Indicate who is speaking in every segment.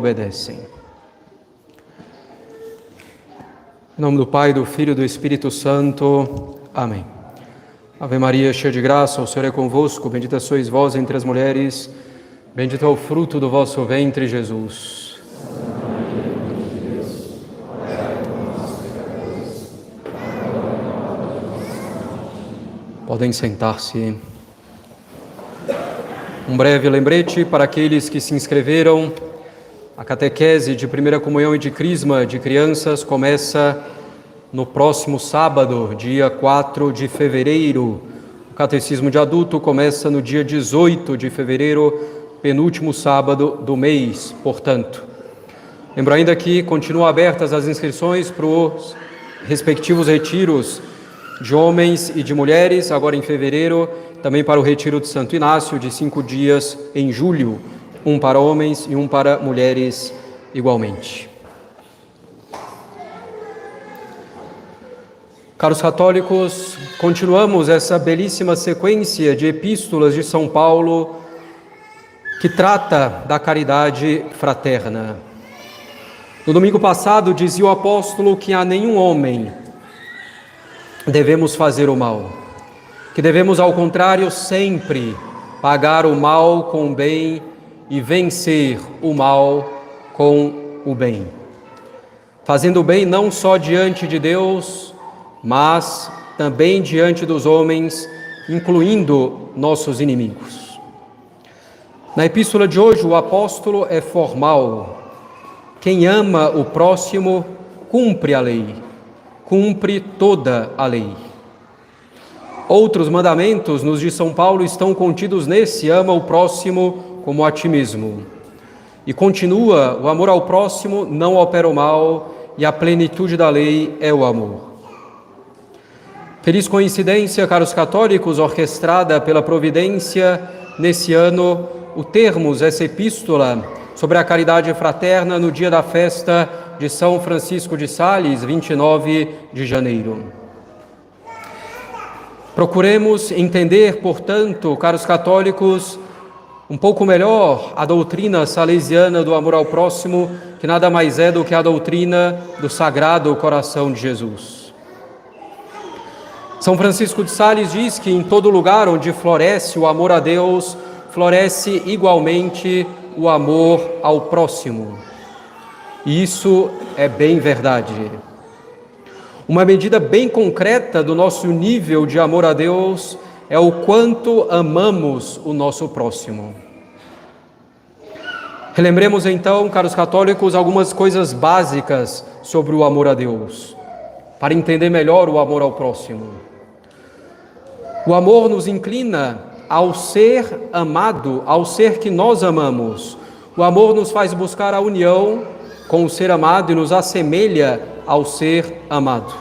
Speaker 1: obedecem. Em nome do Pai, do Filho e do Espírito Santo. Amém. Ave Maria, cheia de graça, o Senhor é convosco. Bendita sois vós entre as mulheres. Bendito é o fruto do vosso ventre, Jesus. Podem sentar-se. Um breve lembrete para aqueles que se inscreveram. A catequese de primeira comunhão e de crisma de crianças começa no próximo sábado, dia 4 de fevereiro. O catecismo de adulto começa no dia 18 de fevereiro, penúltimo sábado do mês, portanto. Lembro ainda que continuam abertas as inscrições para os respectivos retiros de homens e de mulheres, agora em fevereiro, também para o retiro de Santo Inácio, de 5 dias em julho, um para homens e um para mulheres igualmente. Caros católicos, continuamos essa belíssima sequência de epístolas de São Paulo que trata da caridade fraterna. No domingo passado dizia o apóstolo que a nenhum homem devemos fazer o mal, que devemos, ao contrário, sempre pagar o mal com o bem e vencer o mal com o bem. Fazendo o bem não só diante de Deus, mas também diante dos homens, incluindo nossos inimigos. Na epístola de hoje, o apóstolo é formal. Quem ama o próximo, cumpre a lei, cumpre toda a lei. Outros mandamentos nos de São Paulo estão contidos nesse: ama o próximo como a ti mesmo. E continua: o amor ao próximo não opera o mal, e a plenitude da lei é o amor. Feliz coincidência, caros católicos, orquestrada pela providência nesse ano, o termos essa epístola sobre a caridade fraterna no dia da festa de São Francisco de Sales, 29 de janeiro. Procuremos entender, portanto, caros católicos, um pouco melhor a doutrina salesiana do amor ao próximo, que nada mais é do que a doutrina do Sagrado Coração de Jesus. São Francisco de Sales diz que em todo lugar onde floresce o amor a Deus, floresce igualmente o amor ao próximo. E isso é bem verdade. Uma medida bem concreta do nosso nível de amor a Deus é o quanto amamos o nosso próximo. Relembremos então, caros católicos, algumas coisas básicas sobre o amor a Deus, para entender melhor o amor ao próximo. O amor nos inclina ao ser amado, ao ser que nós amamos. O amor nos faz buscar a união com o ser amado e nos assemelha ao ser amado.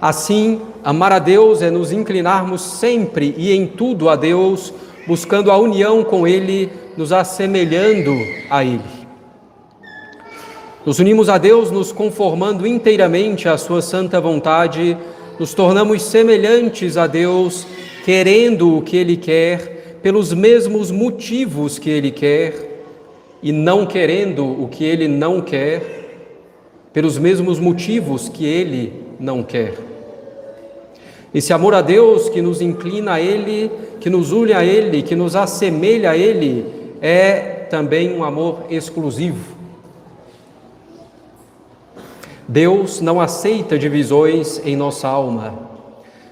Speaker 1: Assim, amar a Deus é nos inclinarmos sempre e em tudo a Deus, buscando a união com Ele, nos assemelhando a Ele. Nos unimos a Deus, nos conformando inteiramente à Sua santa vontade, nos tornamos semelhantes a Deus, querendo o que Ele quer, pelos mesmos motivos que Ele quer, e não querendo o que Ele não quer, pelos mesmos motivos que Ele não quer. Esse amor a Deus que nos inclina a Ele, que nos une a Ele, que nos assemelha a Ele, é também um amor exclusivo. Deus não aceita divisões em nossa alma.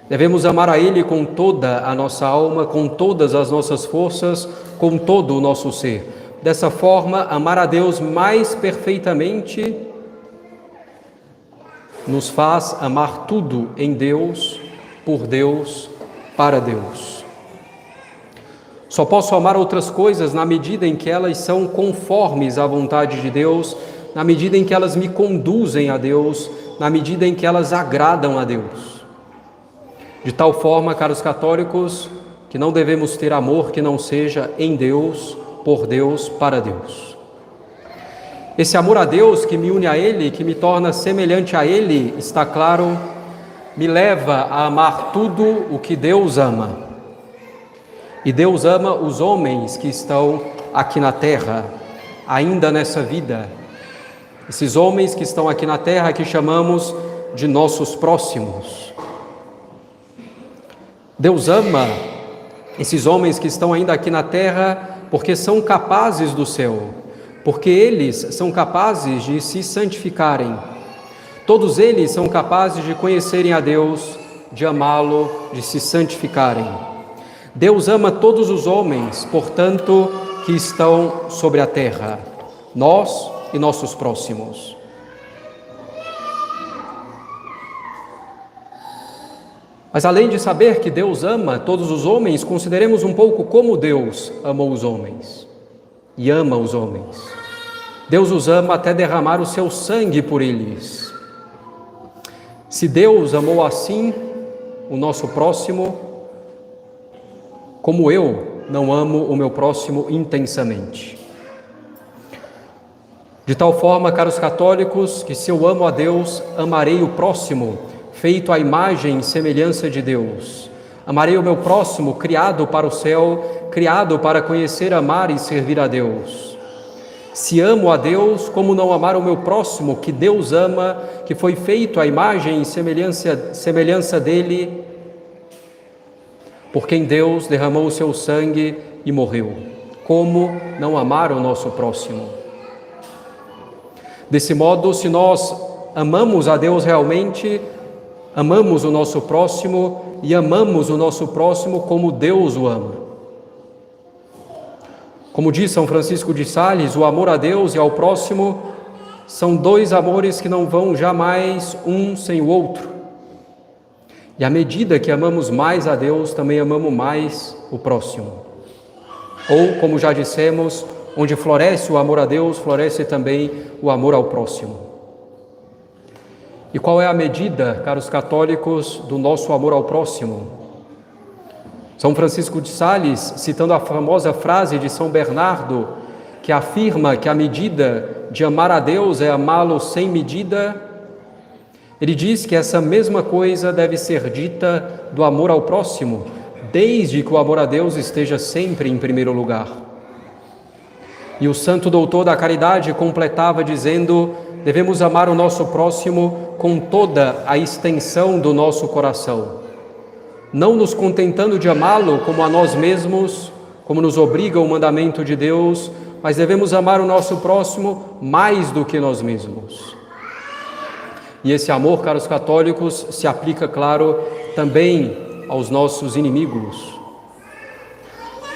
Speaker 1: Devemos amar a Ele com toda a nossa alma, com todas as nossas forças, com todo o nosso ser. Dessa forma, amar a Deus mais perfeitamente nos faz amar tudo em Deus, por Deus, para Deus. Só posso amar outras coisas na medida em que elas são conformes à vontade de Deus, na medida em que elas me conduzem a Deus, na medida em que elas agradam a Deus. De tal forma, caros católicos, que não devemos ter amor que não seja em Deus, por Deus, para Deus. Esse amor a Deus que me une a Ele, que me torna semelhante a Ele, está claro, me leva a amar tudo o que Deus ama. E Deus ama os homens que estão aqui na terra. ainda nessa vida. Esses homens que estão aqui na terra, que chamamos de nossos próximos. Deus ama esses homens que estão ainda aqui na terra porque são capazes do céu, porque eles são capazes de se santificarem. Todos eles são capazes de conhecerem a Deus, de amá-lo, de se santificarem. Deus ama todos os homens, portanto, que estão sobre a terra, nós e nossos próximos. Mas além de saber que Deus ama todos os homens, consideremos um pouco como Deus amou os homens e ama os homens. Deus os ama até derramar o seu sangue por eles. Se Deus amou assim o nosso próximo, como eu não amo o meu próximo intensamente. De tal forma, caros católicos, que se eu amo a Deus, amarei o próximo, feito à imagem e semelhança de Deus. Amarei o meu próximo, criado para o céu, criado para conhecer, amar e servir a Deus. Se amo a Deus, como não amar o meu próximo, que Deus ama, que foi feito à imagem e semelhança dele, por quem Deus derramou o seu sangue e morreu? Como não amar o nosso próximo? Desse modo, se nós amamos a Deus realmente, amamos o nosso próximo e amamos o nosso próximo como Deus o ama. Como diz São Francisco de Sales, o amor a Deus e ao próximo são dois amores que não vão jamais um sem o outro. E à medida que amamos mais a Deus, também amamos mais o próximo. Ou, como já dissemos, onde floresce o amor a Deus, floresce também o amor ao próximo. E qual é a medida, caros católicos, do nosso amor ao próximo? São Francisco de Sales, citando a famosa frase de São Bernardo, que afirma que a medida de amar a Deus é amá-lo sem medida, ele diz que essa mesma coisa deve ser dita do amor ao próximo, desde que o amor a Deus esteja sempre em primeiro lugar. E o santo doutor da caridade completava dizendo: devemos amar o nosso próximo com toda a extensão do nosso coração, não nos contentando de amá-lo como a nós mesmos, como nos obriga o mandamento de Deus, mas devemos amar o nosso próximo mais do que nós mesmos. E esse amor, caros católicos, se aplica, claro, também aos nossos inimigos.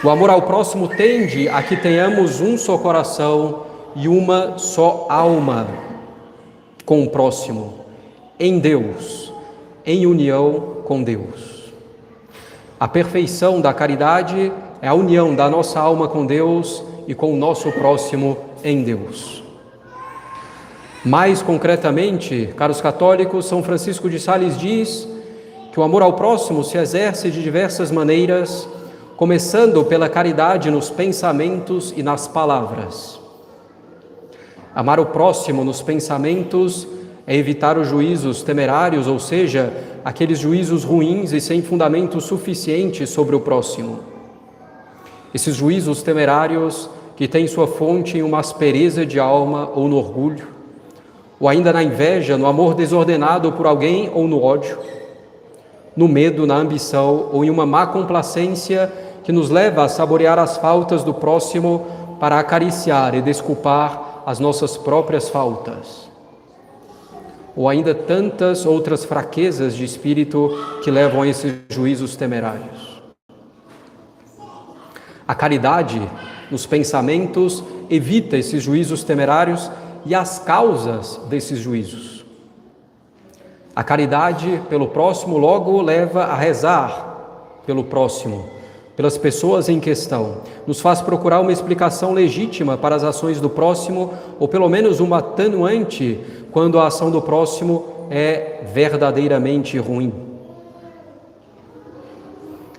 Speaker 1: O amor ao próximo tende a que tenhamos um só coração e uma só alma com o próximo, em Deus, em união com Deus. A perfeição da caridade é a união da nossa alma com Deus e com o nosso próximo em Deus. Mais concretamente, caros católicos, São Francisco de Sales diz que o amor ao próximo se exerce de diversas maneiras, começando pela caridade nos pensamentos e nas palavras. Amar o próximo nos pensamentos é evitar os juízos temerários, ou seja, aqueles juízos ruins e sem fundamento suficiente sobre o próximo. Esses juízos temerários que têm sua fonte em uma aspereza de alma ou no orgulho, ou ainda na inveja, no amor desordenado por alguém ou no ódio, no medo, na ambição ou em uma má complacência que nos leva a saborear as faltas do próximo para acariciar e desculpar as nossas próprias faltas. Ou ainda tantas outras fraquezas de espírito que levam a esses juízos temerários. A caridade nos pensamentos evita esses juízos temerários e as causas desses juízos. A caridade pelo próximo logo leva a rezar pelo próximo, pelas pessoas em questão. Nos faz procurar uma explicação legítima para as ações do próximo, ou pelo menos uma atenuante quando a ação do próximo é verdadeiramente ruim.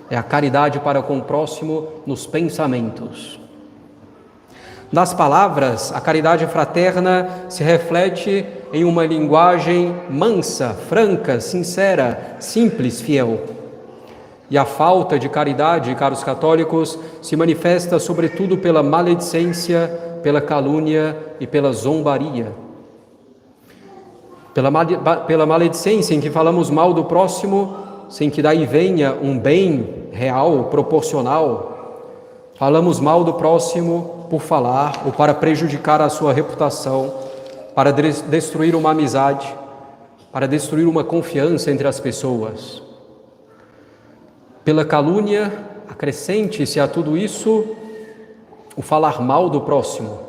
Speaker 1: É a caridade para com o próximo nos pensamentos. Nas palavras, a caridade fraterna se reflete em uma linguagem mansa, franca, sincera, simples, fiel. E a falta de caridade, caros católicos, se manifesta sobretudo pela maledicência, pela calúnia e pela zombaria, pela maledicência em que falamos mal do próximo, sem que daí venha um bem real, proporcional. Falamos mal do próximo por falar ou para prejudicar a sua reputação, para destruir uma amizade, para destruir uma confiança entre as pessoas. Pela calúnia, acrescente-se a tudo isso o falar mal do próximo,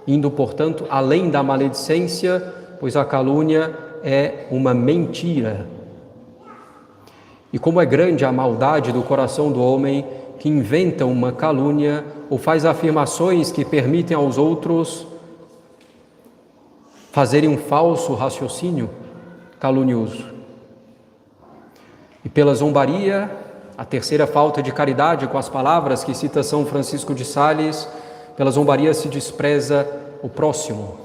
Speaker 1: indo, portanto, além da maledicência, pois a calúnia é uma mentira. E como é grande a maldade do coração do homem que inventa uma calúnia ou faz afirmações que permitem aos outros fazerem um falso raciocínio calunioso. E pela zombaria, a terceira falta de caridade com as palavras que cita São Francisco de Sales, pela zombaria se despreza o próximo.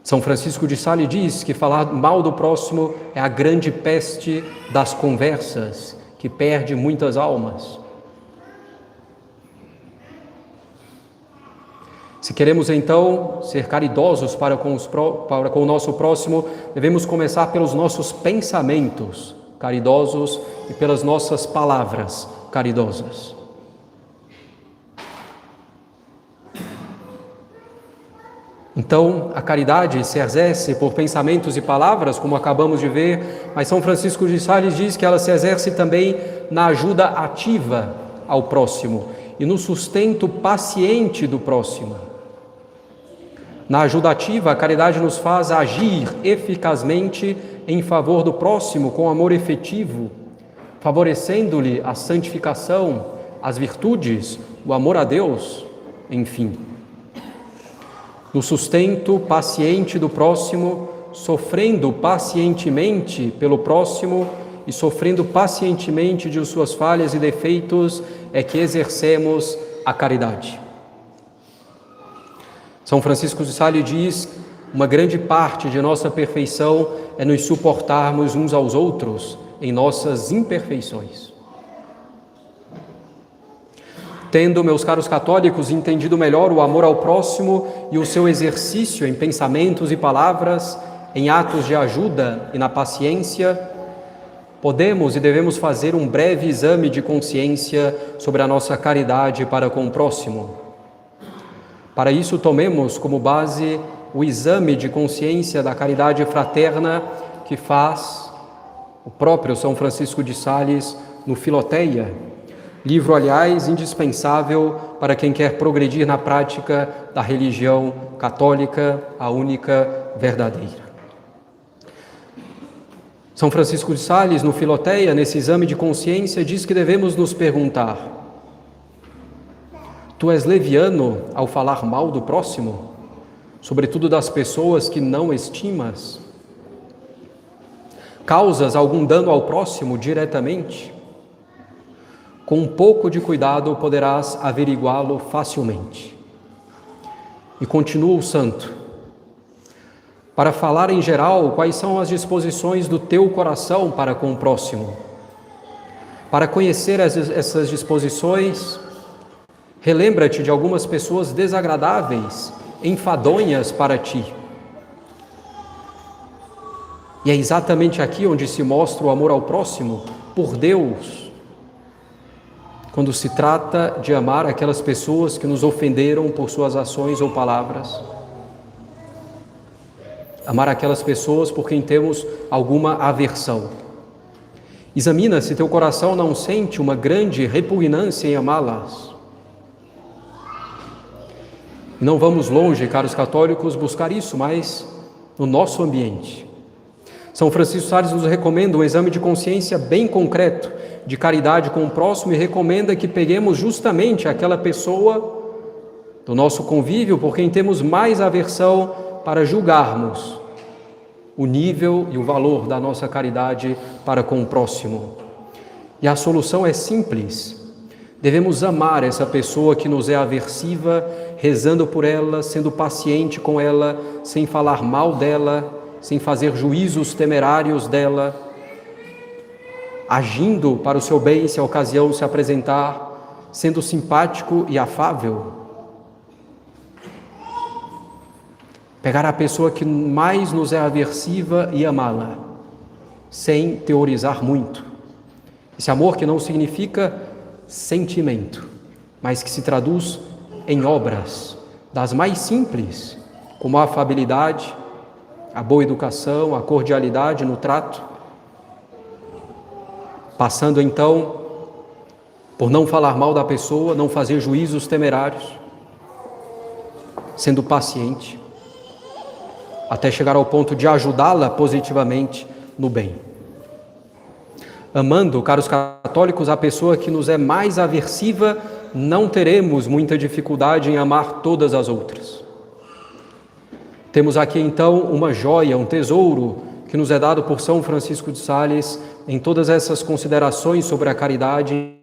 Speaker 1: São Francisco de Sales diz que falar mal do próximo é a grande peste das conversas, que perde muitas almas. Se queremos então ser caridosos para com o nosso próximo, devemos começar pelos nossos pensamentos caridosos e pelas nossas palavras caridosas. Então, a caridade se exerce por pensamentos e palavras, como acabamos de ver, mas São Francisco de Sales diz que ela se exerce também na ajuda ativa ao próximo e no sustento paciente do próximo. Na ajuda ativa, a caridade nos faz agir eficazmente em favor do próximo com amor efetivo, favorecendo-lhe a santificação, as virtudes, o amor a Deus, enfim. No sustento paciente do próximo, sofrendo pacientemente pelo próximo e sofrendo pacientemente de suas falhas e defeitos, é que exercemos a caridade. São Francisco de Sales diz: uma grande parte de nossa perfeição é nos suportarmos uns aos outros em nossas imperfeições. Tendo, meus caros católicos, entendido melhor o amor ao próximo e o seu exercício em pensamentos e palavras, em atos de ajuda e na paciência, podemos e devemos fazer um breve exame de consciência sobre a nossa caridade para com o próximo. Para isso, tomemos como base o exame de consciência da caridade fraterna que faz o próprio São Francisco de Sales no Filoteia, livro, aliás, indispensável para quem quer progredir na prática da religião católica, a única verdadeira. São Francisco de Sales, no Filoteia, nesse exame de consciência, diz que devemos nos perguntar: tu és leviano ao falar mal do próximo, sobretudo das pessoas que não estimas? Causas algum dano ao próximo diretamente? Com um pouco de cuidado poderás averiguá-lo facilmente. E continua o santo: para falar em geral, quais são as disposições do teu coração para com o próximo? Para conhecer essas disposições, relembra-te de algumas pessoas desagradáveis, enfadonhas para ti. E é exatamente aqui onde se mostra o amor ao próximo por Deus, quando se trata de amar aquelas pessoas que nos ofenderam por suas ações ou palavras. Amar aquelas pessoas por quem temos alguma aversão. Examina se teu coração não sente uma grande repugnância em amá-las. E não vamos longe, caros católicos, buscar isso, mas no nosso ambiente. São Francisco de Sales nos recomenda um exame de consciência bem concreto, de caridade com o próximo, e recomenda que peguemos justamente aquela pessoa do nosso convívio por quem temos mais aversão para julgarmos o nível e o valor da nossa caridade para com o próximo. E a solução é simples. Devemos amar essa pessoa que nos é aversiva, rezando por ela, sendo paciente com ela, sem falar mal dela, sem fazer juízos temerários dela, agindo para o seu bem se a ocasião se apresentar, sendo simpático e afável. Pegar a pessoa que mais nos é aversiva e amá-la, sem teorizar muito. Esse amor que não significa sentimento, mas que se traduz em obras, das mais simples, como a afabilidade, a boa educação, a cordialidade no trato, passando então por não falar mal da pessoa, não fazer juízos temerários, sendo paciente, até chegar ao ponto de ajudá-la positivamente no bem. Amando, caros católicos, a pessoa que nos é mais aversiva, não teremos muita dificuldade em amar todas as outras. Temos aqui então uma joia, um tesouro que nos é dado por São Francisco de Sales em todas essas considerações sobre a caridade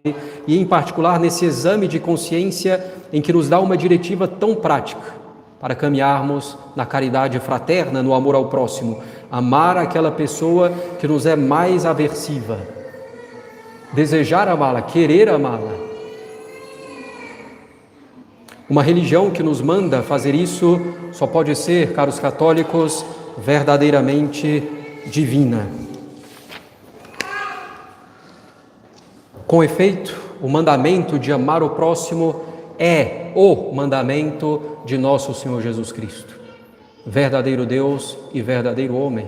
Speaker 1: e em particular nesse exame de consciência em que nos dá uma diretiva tão prática para caminharmos na caridade fraterna, no amor ao próximo, amar aquela pessoa que nos é mais aversiva, desejar amá-la, querer amá-la. Uma religião que nos manda fazer isso só pode ser, caros católicos, verdadeiramente divina. Com efeito, o mandamento de amar o próximo é o mandamento de nosso Senhor Jesus Cristo, verdadeiro Deus e verdadeiro homem.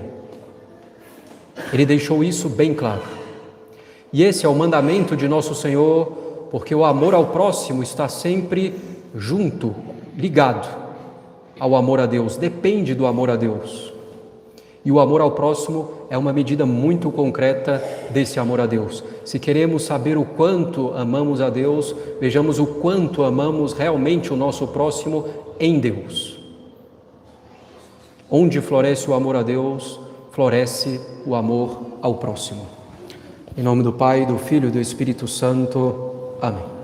Speaker 1: Ele deixou isso bem claro. E esse é o mandamento de nosso Senhor, porque o amor ao próximo está sempre junto, ligado ao amor a Deus, depende do amor a Deus. E o amor ao próximo é uma medida muito concreta desse amor a Deus. Se queremos saber o quanto amamos a Deus, vejamos o quanto amamos realmente o nosso próximo em Deus. Onde floresce o amor a Deus, floresce o amor ao próximo. Em nome do Pai, do Filho e do Espírito Santo. Amém.